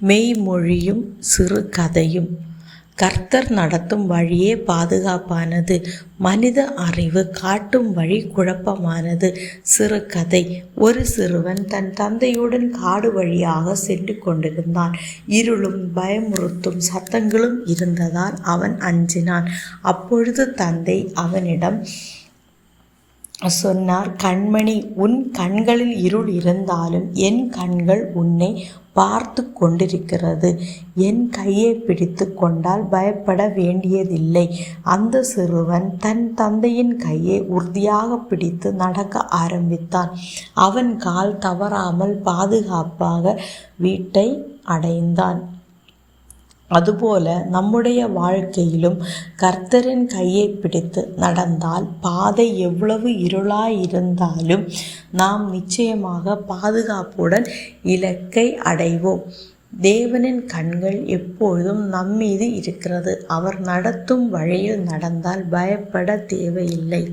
மெய்மொழியும் சிறு கதையும். கர்த்தர் நடத்தும் வழியே பாதுகாப்பானது, மனித அறிவு காட்டும் வழி குழப்பமானது. சிறு கதை. ஒரு சிறுவன் தன் தந்தையுடன் காடு வழியாக சென்று கொண்டிருந்தான். இருளும் பயமுறுத்தும் சத்தங்களும் இருந்ததால் அவன் அஞ்சினான். அப்பொழுது தந்தை அவனிடம் சொன்னார், கண்மணி, உன் கண்களில் இருள் இருந்தாலும் என் கண்கள் உன்னை பார்த்து கொண்டிருக்கிறது. என் கையை பிடித்து கொண்டால் பயப்பட வேண்டியதில்லை. அந்த சிறுவன் தன் தந்தையின் கையை உறுதியாக பிடித்து நடக்க ஆரம்பித்தான். அவன் கால் தவறாமல் பாதுகாப்பாக வீட்டை அடைந்தான். அதுபோல நம்முடைய வாழ்க்கையிலும் கர்த்தரின் கையை பிடித்து நடந்தால் பாதை எவ்வளவு இருளாயிருந்தாலும் நாம் நிச்சயமாக பாதுகாப்புடன் இலக்கை அடைவோம். தேவனின் கண்கள் எப்பொழுதும் நம்மீது இருக்கிறது. அவர் நடத்தும் வழியில் நடந்தால் பயப்பட தேவையில்லை.